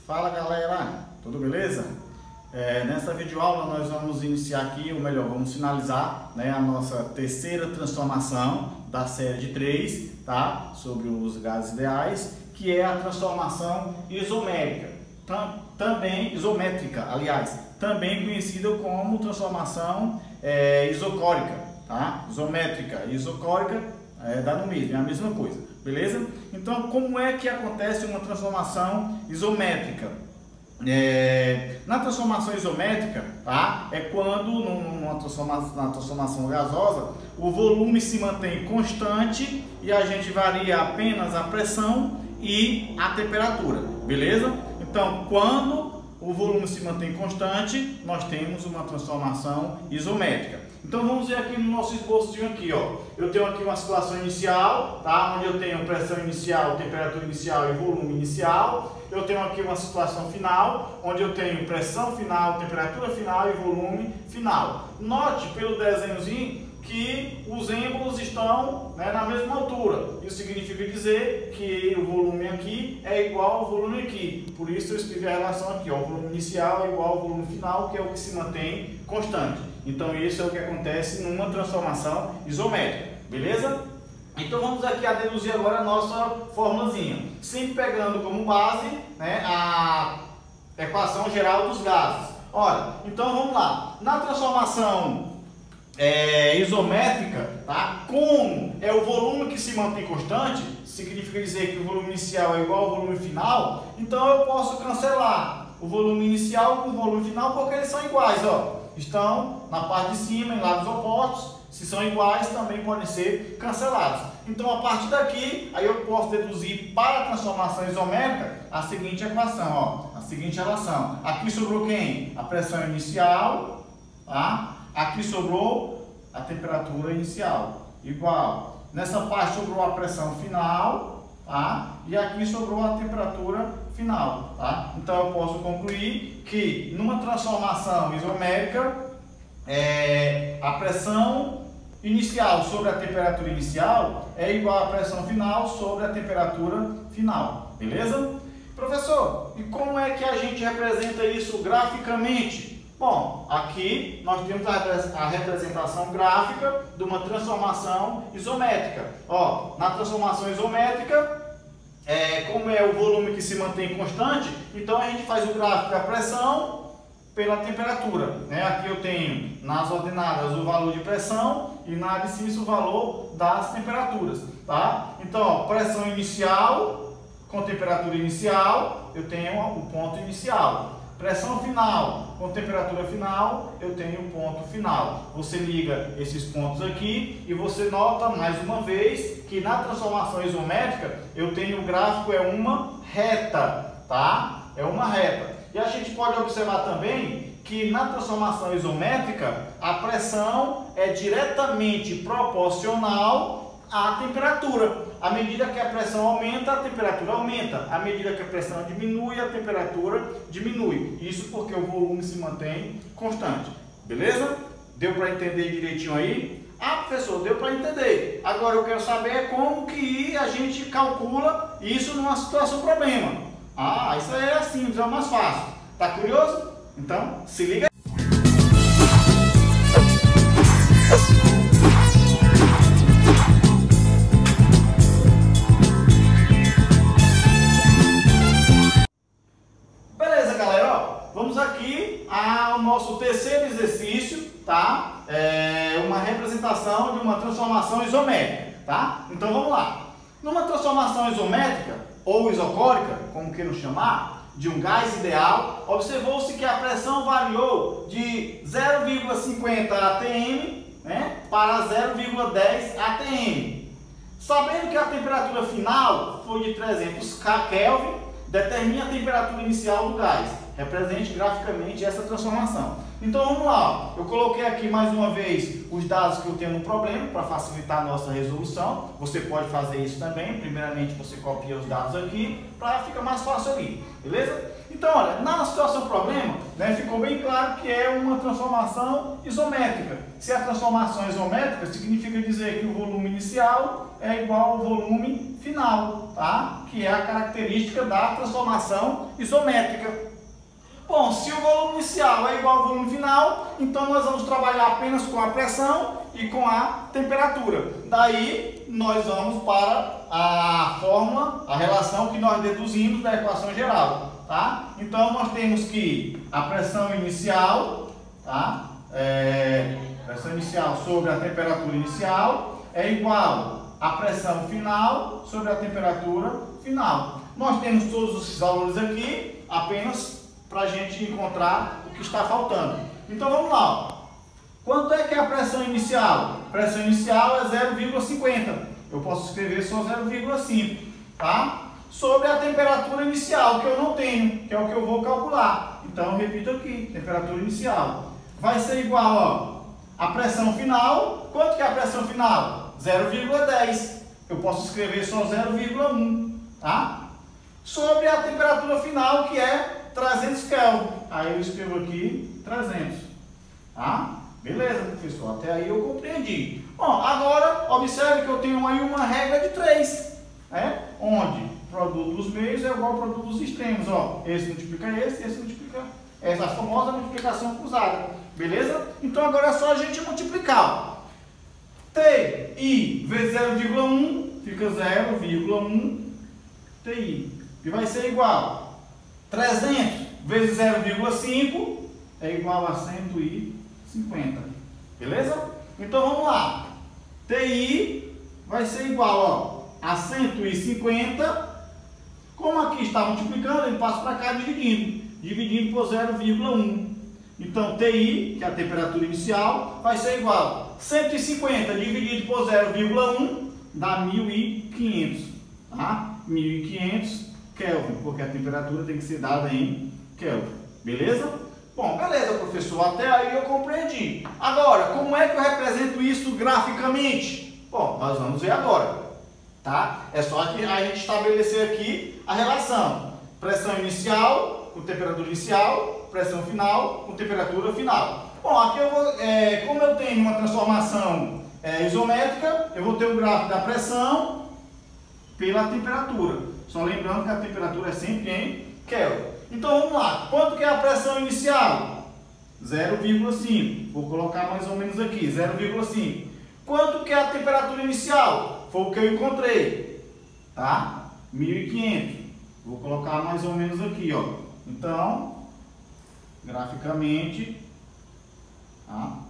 Fala galera, tudo beleza? Nessa videoaula nós vamos iniciar aqui, ou melhor, vamos finalizar, né, a nossa terceira transformação da série de 3, tá? Sobre os gases ideais, que é a transformação isométrica, também conhecida como transformação isocórica, tá? Isométrica e isocórica dá no mesmo, é a mesma coisa, beleza? Então, como é que acontece uma transformação isométrica? Na transformação isométrica, tá? É quando na transformação gasosa o volume se mantém constante e a gente varia apenas a pressão e a temperatura, beleza? Então, quando o volume se mantém constante, nós temos uma transformação isométrica. Então vamos ver aqui no nosso esboçozinho aqui, ó. Eu tenho aqui uma situação inicial, tá? Onde eu tenho pressão inicial, temperatura inicial e volume inicial. Eu tenho aqui uma situação final, onde eu tenho pressão final, temperatura final e volume final. Note pelo desenhozinho que os êmbolos estão, né, na mesma altura. Isso significa dizer que o volume aqui é igual ao volume aqui. Por isso eu escrevi a relação aqui, ó. O volume inicial é igual ao volume final, que é o que se mantém constante. Então isso é o que acontece numa transformação isométrica, beleza? Então vamos aqui a deduzir agora a nossa formulazinha. Sempre pegando como base, né, a equação geral dos gases. Olha, então vamos lá. Na transformação isométrica, tá? Como é o volume que se mantém constante, significa dizer que o volume inicial é igual ao volume final, então eu posso cancelar o volume inicial com o volume final porque eles são iguais, ó. Estão na parte de cima, em lados opostos. Se são iguais, também podem ser cancelados. Então, a partir daqui, aí eu posso deduzir para a transformação isométrica a seguinte equação, ó, a seguinte relação. Aqui sobrou quem? A pressão inicial, tá? Aqui sobrou a temperatura inicial, igual. Nessa parte sobrou a pressão final, tá? E aqui sobrou a temperatura final, tá? Então eu posso concluir que numa transformação isomérica, a pressão inicial sobre a temperatura inicial é igual à pressão final sobre a temperatura final, beleza? Professor, e como é que a gente representa isso graficamente? Bom, aqui nós temos a representação gráfica de uma transformação isométrica. Ó, na transformação isométrica, como é o volume que se mantém constante, então a gente faz o gráfico da pressão pela temperatura, né? Aqui eu tenho nas ordenadas o valor de pressão e na abscissa o valor das temperaturas, tá? Então, ó, pressão inicial com temperatura inicial, eu tenho o ponto inicial. Pressão final com temperatura final, eu tenho o ponto final. Você liga esses pontos aqui e você nota mais uma vez que na transformação isométrica eu tenho o gráfico é uma reta, tá? É uma reta. E a gente pode observar também que na transformação isométrica a pressão é diretamente proporcional à temperatura. À medida que a pressão aumenta, a temperatura aumenta. À medida que a pressão diminui, a temperatura diminui. Isso porque o volume se mantém constante. Beleza? Deu para entender direitinho aí? Ah, professor, deu para entender. Agora eu quero saber como que a gente calcula isso numa situação problema. Ah, isso aí é simples, é mais fácil. Tá curioso? Então, se liga. Vamos aqui ao nosso terceiro exercício, tá? Uma representação de uma transformação isométrica, tá? Então vamos lá. Numa transformação isométrica ou isocórica, como queiram chamar, de um gás ideal, observou-se que a pressão variou de 0,50 atm, né, para 0,10 atm. Sabendo que a temperatura final foi de 300 Kelvin, determine a temperatura inicial do gás. Represente graficamente essa transformação. Então vamos lá, eu coloquei aqui mais uma vez os dados que eu tenho no problema para facilitar a nossa resolução. Você pode fazer isso também. Primeiramente você copia os dados aqui para ficar mais fácil ali, beleza? Então olha, na situação problema, né, ficou bem claro que é uma transformação isométrica. Se a transformação é isométrica, significa dizer que o volume inicial é igual ao volume final. final, tá? Que é a característica da transformação isométrica. Bom, se o volume inicial é igual ao volume final, então nós vamos trabalhar apenas com a pressão e com a temperatura. Daí, nós vamos para a fórmula, a relação que nós deduzimos da equação geral, tá? Então, nós temos que a pressão inicial, tá? Pressão inicial sobre a temperatura inicial é igual à pressão final sobre a temperatura final. Nós temos todos esses valores aqui, apenas para a gente encontrar o que está faltando. Então vamos lá. Quanto é que é a pressão inicial? A pressão inicial é 0,50. Eu posso escrever só 0,5, tá? Sobre a temperatura inicial, que eu não tenho, que é o que eu vou calcular. Então eu repito aqui, temperatura inicial. Vai ser igual, ó, a pressão final. Quanto que é a pressão final? 0,10. Eu posso escrever só 0,1, tá? Sobre a temperatura final, que é 300 Kelvin. Aí eu escrevo aqui 300. Tá? Beleza, professor. Até aí eu compreendi. Bom, agora observe que eu tenho aí uma regra de 3. Né? Onde produto dos meios é igual ao produto dos extremos. Ó, esse multiplica esse multiplica essa famosa multiplicação cruzada. Beleza? Então agora é só a gente multiplicar. TI vezes 0,1 fica 0,1 TI. E vai ser igual 300 vezes 0,5 é igual a 150. Beleza? Então vamos lá. TI vai ser igual, ó, a 150. Como aqui está multiplicando, ele passa para cá dividindo por 0,1. Então TI, que é a temperatura inicial, vai ser igual a 150 dividido por 0,1 dá 1500. Tá? 1500 Kelvin, porque a temperatura tem que ser dada em Kelvin. Beleza? Bom, beleza, professor. Até aí eu compreendi. Agora, como é que eu represento isso graficamente? Bom, nós vamos ver agora. Tá? É só que a gente estabelecer aqui a relação. Pressão inicial com temperatura inicial, pressão final com temperatura final. Bom, aqui eu vou, como eu tenho uma transformação isométrica, eu vou ter o gráfico da pressão pela temperatura. Só lembrando que a temperatura é sempre em Kelvin. Então vamos lá. Quanto que é a pressão inicial? 0,5. Vou colocar mais ou menos aqui, 0,5. Quanto que é a temperatura inicial? Foi o que eu encontrei. Tá? 1500. Vou colocar mais ou menos aqui, ó. Então, graficamente, tá?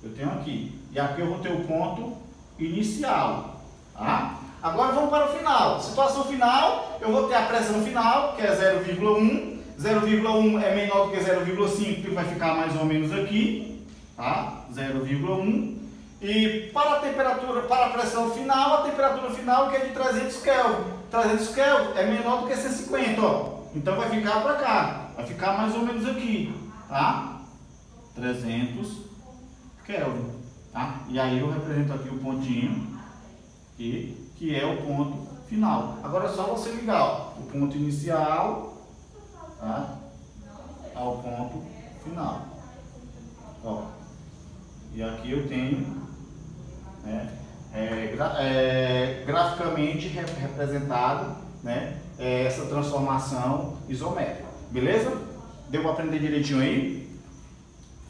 Eu tenho aqui. E aqui eu vou ter o ponto inicial. Tá? Agora vamos para o final. Situação final, eu vou ter a pressão final, que é 0,1. 0,1 é menor do que 0,5, que vai ficar mais ou menos aqui. Tá? 0,1. E para a temperatura, para a pressão final, a temperatura final que é de 300 Kelvin. 300 Kelvin é menor do que 150, ó. Então vai ficar para cá. Vai ficar mais ou menos aqui. Tá? 300 Kelvin. Tá? E aí eu represento aqui o pontinho que é o ponto final. Agora é só você ligar, ó, o ponto inicial, tá, ao ponto final. Ó. E aqui eu tenho, né, graficamente representado, né, essa transformação isométrica. Beleza? Deu para aprender direitinho aí?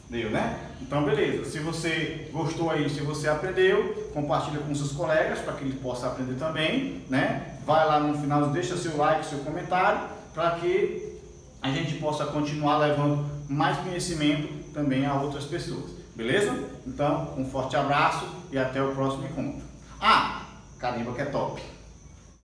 Deu, né? Então, beleza. Se você gostou aí, se você aprendeu, compartilha com seus colegas para que eles possam aprender também, né? Vai lá no final, deixa seu like, seu comentário, para que a gente possa continuar levando mais conhecimento também a outras pessoas. Beleza? Então, um forte abraço e até o próximo encontro. Ah, carimba que é top!